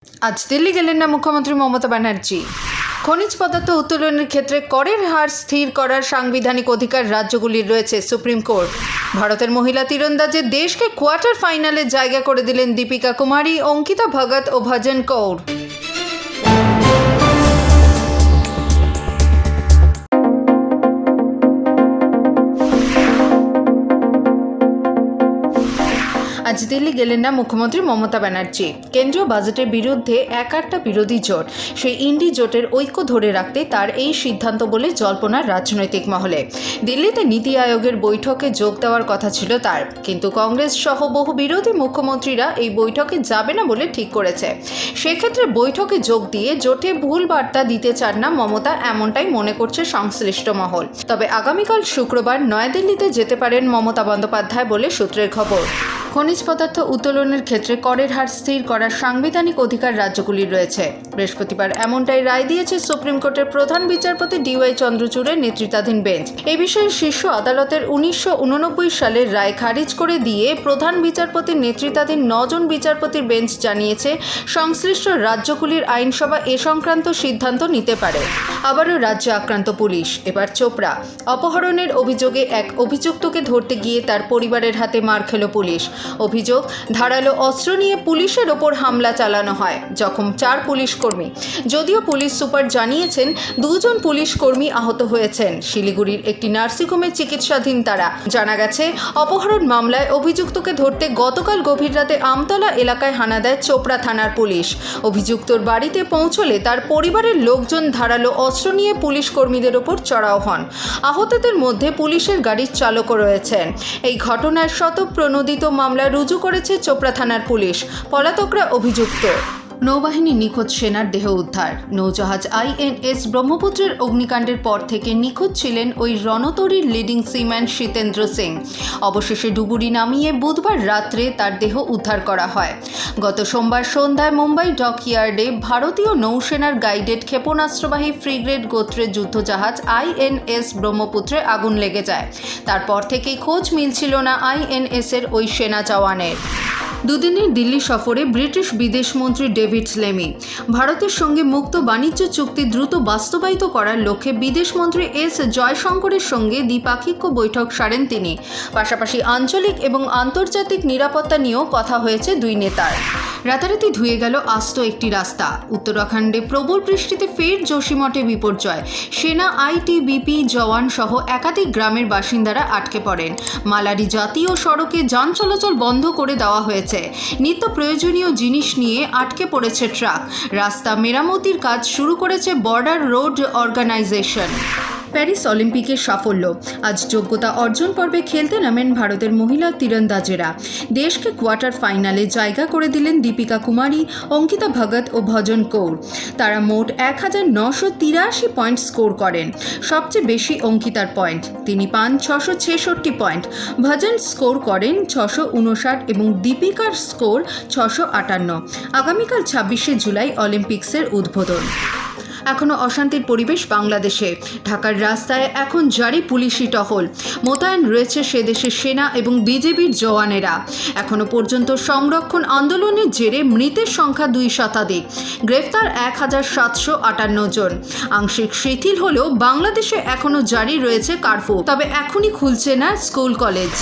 আজ দিল্লি গেলেন না মুখ্যমন্ত্রী মমতা ব্যানার্জি। খনিজ পদার্থ উত্তোলনের ক্ষেত্রে করের হার স্থির করার সাংবিধানিক অধিকার রাজ্যগুলির রয়েছে সুপ্রিম কোর্ট। ভারতের মহিলা তীরন্দাজে দেশকে কোয়ার্টার ফাইনালে জায়গা করে দিলেন দীপিকা কুমারী, অঙ্কিতা ভগত ও ভজন কৌর। আজ দিল্লি গেলেন না মুখ্যমন্ত্রী মমতা ব্যানার্জি। কেন্দ্রীয় বাজেটের বিরুদ্ধে একটা বিরোধী জোট, সেই ইন্ডি জোটের ঐক্য ধরে রাখতে তার এই সিদ্ধান্ত বলে জল্পনা রাজনৈতিক মহলে। দিল্লিতে নীতি আয়োগের বৈঠকে যোগ দেওয়ার কথা ছিল তার, কিন্তু কংগ্রেস সহ বহু বিরোধী মুখ্যমন্ত্রীরা এই বৈঠকে যাবে না বলে ঠিক করেছে। সেক্ষেত্রে বৈঠকে যোগ দিয়ে জোটে ভুল বার্তা দিতে চান না মমতা, এমনটাই মনে করছে সংশ্লিষ্ট মহল। তবে আগামীকাল শুক্রবার নয়াদিল্লিতে যেতে পারেন মমতা বন্দ্যোপাধ্যায় বলে সূত্রের খবর। খনিজ পদার্থ উত্তোলনের ক্ষেত্রে করের হার স্থির করার সাংবিধানিক অধিকার রাজ্যগুলির রয়েছে। বৃহস্পতিবার এমনটাই রায় দিয়েছে সুপ্রিম কোর্টের প্রধান বিচারপতি DY চন্দ্রচূড়ের নেতৃত্বাধীন বেঞ্চ। এই বিষয়ে শীর্ষ আদালতের 1989 সালের রায় খারিজ করে দিয়ে প্রধান বিচারপতির নেতৃত্বাধীন 9 জন বিচারপতির বেঞ্চ জানিয়েছে, সংশ্লিষ্ট রাজ্যগুলির আইনসভা এ সংক্রান্ত সিদ্ধান্ত নিতে পারে। আবারও রাজ্যে আক্রান্ত পুলিশ, এবার চোপড়া। অপহরণের অভিযোগে এক অভিযুক্তকে ধরতে গিয়ে তার পরিবারের হাতে মার খেল পুলিশ। অভিযোগ, ধারালো অস্ত্র নিয়ে পুলিশের ওপর হামলা চালানো হয়, জখম 4 পুলিশ কর্মী। যদিও পুলিশ সুপার জানিয়েছেন 2 জন পুলিশ কর্মী আহত হয়েছেন। শিলিগুড়ির একটি নার্সিংহোমে চিকিৎসাধীন তারা। জানা গেছে, অপহরণ মামলায় অভিযুক্তকে ধরতে গতকাল গভীর রাতে আমতলা এলাকায় হানা দেয় চোপড়া থানার পুলিশ। অভিযুক্তর বাড়িতে পৌঁছলে তার পরিবারের লোকজন ধারালো অস্ত্র নিয়ে পুলিশ কর্মীদের ওপর চড়াও হন। আহতদের মধ্যে পুলিশের গাড়ির চালকও রয়েছেন। এই ঘটনার শতপ্রণোদিত মামলা রুজু করেছে চোপড়া থানার পুলিশ। পলাতকরা অভিযুক্ত। নৌবাহিনী নিখোঁজ সেনার দেহ উদ্ধার। নৌজাহাজ INS ব্রহ্মপুত্রের অগ্নিকাণ্ডের পর থেকে নিখোঁজ ছিলেন ওই রণতরীর লিডিং সিম্যান শীতেন্দ্র সিং। অবশেষে ডুবুরি নামিয়ে বুধবার রাত্রে তার দেহ উদ্ধার করা হয়। গত সোমবার সন্ধ্যায় মুম্বাই ডকইয়ার্ডে ভারতীয় নৌসেনার গাইডেড ক্ষেপণাস্ত্রবাহী ফ্রিগেট গোত্রের যুদ্ধজাহাজ INS ব্রহ্মপুত্রে আগুন লেগে যায়। তারপর থেকেই খোঁজ মিলছিল না INS এর ওই সেনা জওয়ানের। দুদিনের দিল্লি সফরে ব্রিটিশ বিদেশমন্ত্রী ডেভিড লেমি। ভারতের সঙ্গে মুক্ত বাণিজ্য চুক্তি দ্রুত বাস্তবায়িত করার লক্ষ্যে বিদেশমন্ত্রী S জয়শঙ্করের সঙ্গে দ্বিপাক্ষিক বৈঠক সারেন তিনি। পাশাপাশি আঞ্চলিক এবং আন্তর্জাতিক নিরাপত্তা নিয়েও কথা হয়েছে দুই নেতার। রাতারাতি ধুয়ে গেল আস্ত একটি রাস্তা। উত্তরাখণ্ডে প্রবল বৃষ্টিতে ফের যোশীমঠে বিপর্যয়। সেনা ITBP জওয়ান সহ একাধিক গ্রামের বাসিন্দারা আটকে পড়েন। মালারি জাতীয় সড়কে যান চলাচল বন্ধ করে দেওয়া হয়েছে। নিত্য প্রয়োজনীয় জিনিস নিয়ে আটকে পড়েছে ট্রাক। রাস্তা মেরামতির কাজ শুরু করেছে বর্ডার রোড অর্গানাইজেশন। প্যারিস অলিম্পিকের সাফল্য। আজ যোগ্যতা অর্জন পর্বে খেলতে নামেন ভারতের মহিলা তীরন্দাজেরা। দেশকে কোয়ার্টার ফাইনালে জায়গা করে দিলেন দীপিকা কুমারী, অঙ্কিতা ভগত ও ভজন কৌর। তারা মোট 1983 পয়েন্ট স্কোর করেন। সবচেয়ে বেশি অঙ্কিতার পয়েন্ট, তিনি পান 666 পয়েন্ট। ভজন স্কোর করেন 659 এবং দীপিকার স্কোর 658। আগামীকাল 26শে জুলাই অলিম্পিক্সের উদ্বোধন। এখনও অশান্তির পরিবেশ বাংলাদেশে। ঢাকার রাস্তায় এখন জারি পুলিশি টহল। মোতায়েন রয়েছে সে দেশের সেনা এবং বিজেপির জওয়ানেরা। এখনও পর্যন্ত সংরক্ষণ আন্দোলনের জেরে মৃতের সংখ্যা 2 শতাধিক। গ্রেফতার 1758 জন। আংশিক শিথিল হলেও বাংলাদেশে এখনও জারি রয়েছে কারফিউ। তবে এখনই খুলছে না স্কুল কলেজ।